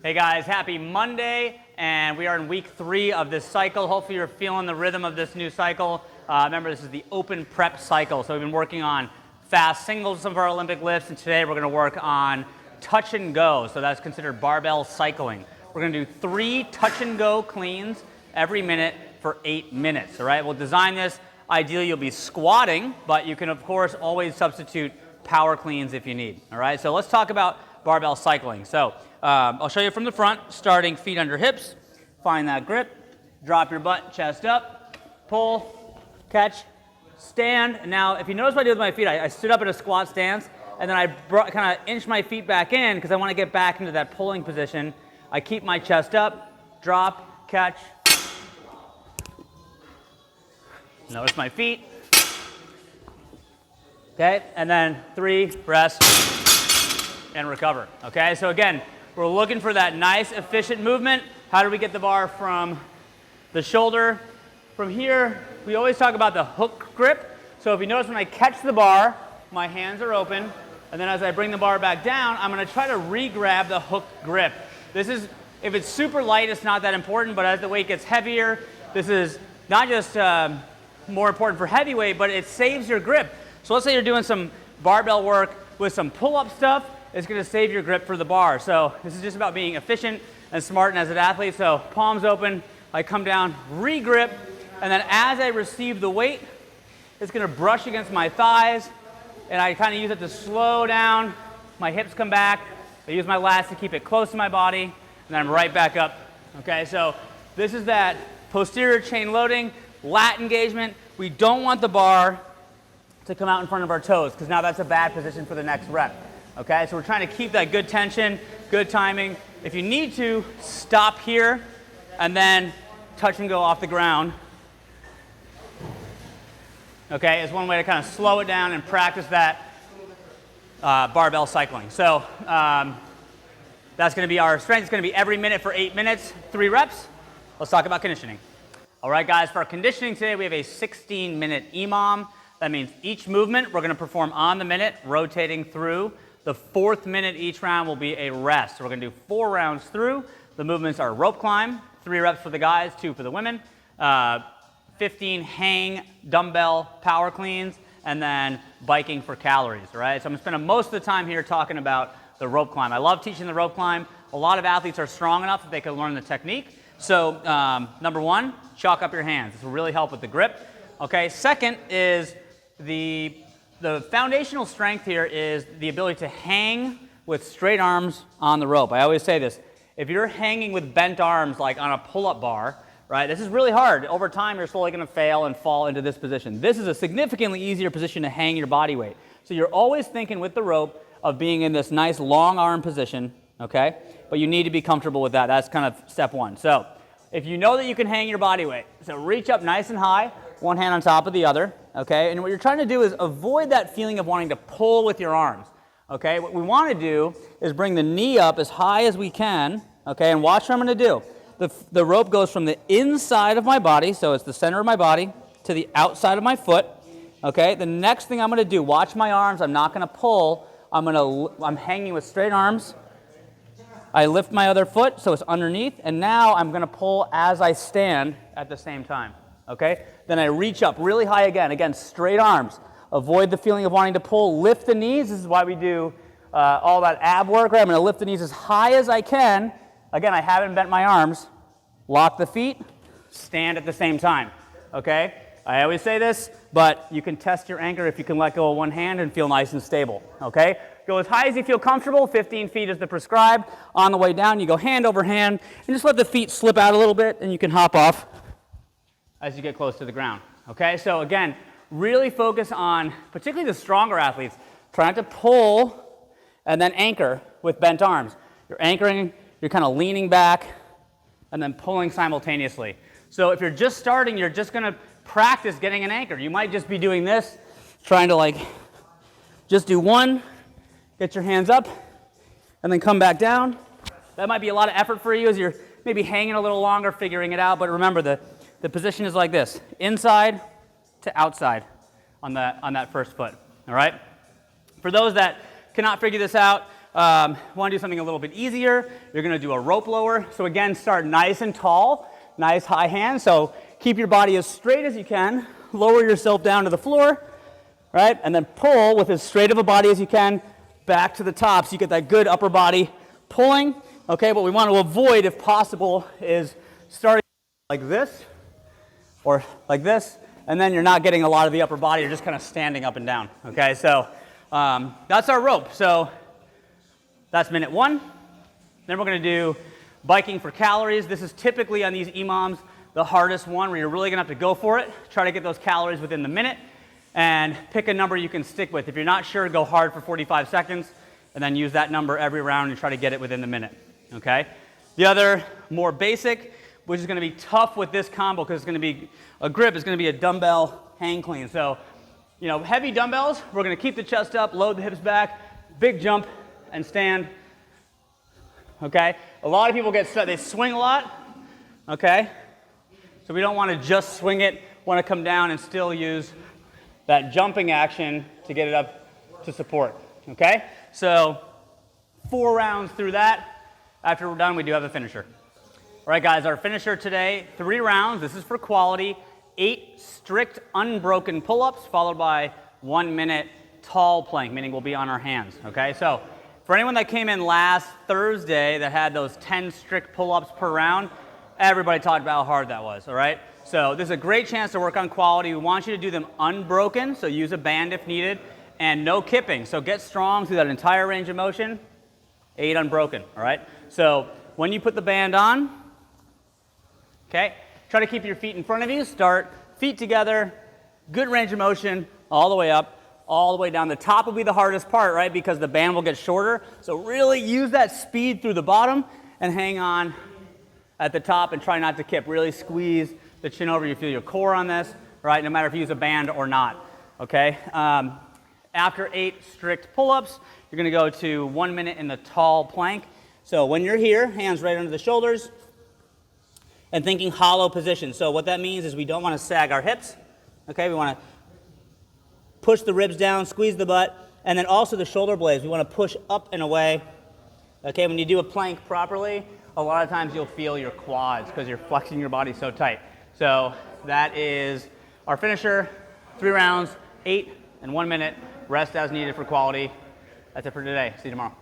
Hey guys, happy Monday, and we are in week 3 of this cycle. Hopefully you're feeling the rhythm of this new cycle. Remember, this is the open prep cycle, so we've been working on fast singles, some of our Olympic lifts, and today we're going to work on touch and go, so that's considered barbell cycling. We're going to do 3 touch and go cleans every minute for 8 minutes, all right? We'll design this. Ideally, you'll be squatting, but you can, of course, always substitute power cleans if you need, all right? So let's talk about barbell cycling. So I'll show you from the front, starting feet under hips. Find that grip, drop your butt, chest up, pull, catch, stand. And now, if you notice what I did with my feet, I stood up in a squat stance, and then I kind of inched my feet back in because I want to get back into that pulling position. I keep my chest up, drop, catch. Notice my feet. Okay, and then 3, rest, and recover. Okay, so again, we're looking for that nice, efficient movement. How do we get the bar from the shoulder? From here, we always talk about the hook grip. So if you notice when I catch the bar, my hands are open, and then as I bring the bar back down, I'm gonna try to re-grab the hook grip. This is, if it's super light, it's not that important, but as the weight gets heavier, this is not just more important for heavyweight, but it saves your grip. So let's say you're doing some barbell work with some pull-up stuff, it's going to save your grip for the bar. So this is just about being efficient and smart and as an athlete. So palms open, I come down, re-grip, and then as I receive the weight, it's going to brush against my thighs, and I kind of use it to slow down. My hips come back. I use my lats to keep it close to my body, and then I'm right back up. Okay, so this is that posterior chain loading, lat engagement. We don't want the bar to come out in front of our toes, because now that's a bad position for the next rep. Okay, so we're trying to keep that good tension, good timing. If you need to, stop here and then touch and go off the ground. Okay, it's one way to kind of slow it down and practice that barbell cycling. So that's going to be our strength. It's going to be every minute for 8 minutes, 3 reps. Let's talk about conditioning. All right, guys, for our conditioning today, we have a 16-minute EMOM. That means each movement we're going to perform on the minute, rotating through. The 4th minute each round will be a rest. So we're going to do 4 rounds through. The movements are rope climb, 3 reps for the guys, 2 for the women, 15 hang dumbbell power cleans, and then biking for calories, all right? So I'm going to spend most of the time here talking about the rope climb. I love teaching the rope climb. A lot of athletes are strong enough that they can learn the technique. So number 1, chalk up your hands. This will really help with the grip. Okay, second is the foundational strength here is the ability to hang with straight arms on the rope. I always say this, if you're hanging with bent arms like on a pull-up bar, right, this is really hard. Over time, you're slowly going to fail and fall into this position. This is a significantly easier position to hang your body weight. So you're always thinking with the rope of being in this nice long arm position, okay? But you need to be comfortable with that. That's kind of step 1. So if you know that you can hang your body weight, so reach up nice and high, one hand on top of the other, okay? And what you're trying to do is avoid that feeling of wanting to pull with your arms, okay? What we want to do is bring the knee up as high as we can, okay? And watch what I'm going to do. The rope goes from the inside of my body, so it's the center of my body, to the outside of my foot, okay? The next thing I'm going to do, watch my arms. I'm not going to pull. I'm hanging with straight arms. I lift my other foot, so it's underneath, and now I'm going to pull as I stand at the same time. Okay? Then I reach up really high again. Again, straight arms. Avoid the feeling of wanting to pull. Lift the knees. This is why we do all that ab work. Right? I'm going to lift the knees as high as I can. Again, I haven't bent my arms. Lock the feet. Stand at the same time. Okay? I always say this, but you can test your anchor if you can let go of one hand and feel nice and stable. Okay? Go as high as you feel comfortable. 15 feet is the prescribed. On the way down, you go hand over hand, and just let the feet slip out a little bit, and you can hop off as you get close to the ground, okay? So again, really focus on, particularly the stronger athletes, trying to pull and then anchor with bent arms. You're anchoring, you're kind of leaning back, and then pulling simultaneously. So if you're just starting, you're just gonna practice getting an anchor. You might just be doing this, trying to like, just do 1, get your hands up, and then come back down. That might be a lot of effort for you as you're maybe hanging a little longer, figuring it out, but remember the position is like this, inside to outside on that first foot, all right? For those that cannot figure this out, Want to do something a little bit easier, you're going to do a rope lower. So again, start nice and tall, nice high hands. So keep your body as straight as you can, lower yourself down to the floor, right? And then pull with as straight of a body as you can back to the top so you get that good upper body pulling. Okay, what we want to avoid, if possible, is starting like this or like this, and then you're not getting a lot of the upper body, you're just kind of standing up and down. Okay, so that's our rope. So that's minute 1. Then we're going to do biking for calories. This is typically on these EMOMs the hardest one, where you're really going to have to go for it. Try to get those calories within the minute and pick a number you can stick with. If you're not sure, go hard for 45 seconds and then use that number every round and try to get it within the minute. Okay? The other more basic, which is going to be tough with this combo because it's going to be a grip, is going to be a dumbbell hang clean. So, you know, heavy dumbbells, we're going to keep the chest up, load the hips back, big jump, and stand. Okay? A lot of people get stuck, they swing a lot. Okay? So we don't want to just swing it, want to come down and still use that jumping action to get it up to support. Okay? So 4 rounds through that. After we're done, we do have a finisher. All right, guys, our finisher today, 3 rounds. This is for quality. 8 strict unbroken pull-ups, followed by 1 minute tall plank, meaning we'll be on our hands. Okay, so for anyone that came in last Thursday that had those 10 strict pull-ups per round, everybody talked about how hard that was, all right? So this is a great chance to work on quality. We want you to do them unbroken, so use a band if needed, and no kipping. So get strong through that entire range of motion. 8 unbroken, all right? So when you put the band on, okay, try to keep your feet in front of you. Start feet together, good range of motion, all the way up, all the way down. The top will be the hardest part, right, because the band will get shorter. So really use that speed through the bottom and hang on at the top and try not to kip. Really squeeze the chin over. You feel your core on this, right, no matter if you use a band or not, okay? After 8 strict pull-ups, you're going to go to 1 minute in the tall plank. So when you're here, hands right under the shoulders, and thinking hollow position. So what that means is we don't want to sag our hips, okay? We want to push the ribs down, squeeze the butt, and then also the shoulder blades. We want to push up and away. Okay, when you do a plank properly, a lot of times you'll feel your quads because you're flexing your body so tight. So that is our finisher. 3 rounds, 8 and 1 minute. Rest as needed for quality. That's it for today. See you tomorrow.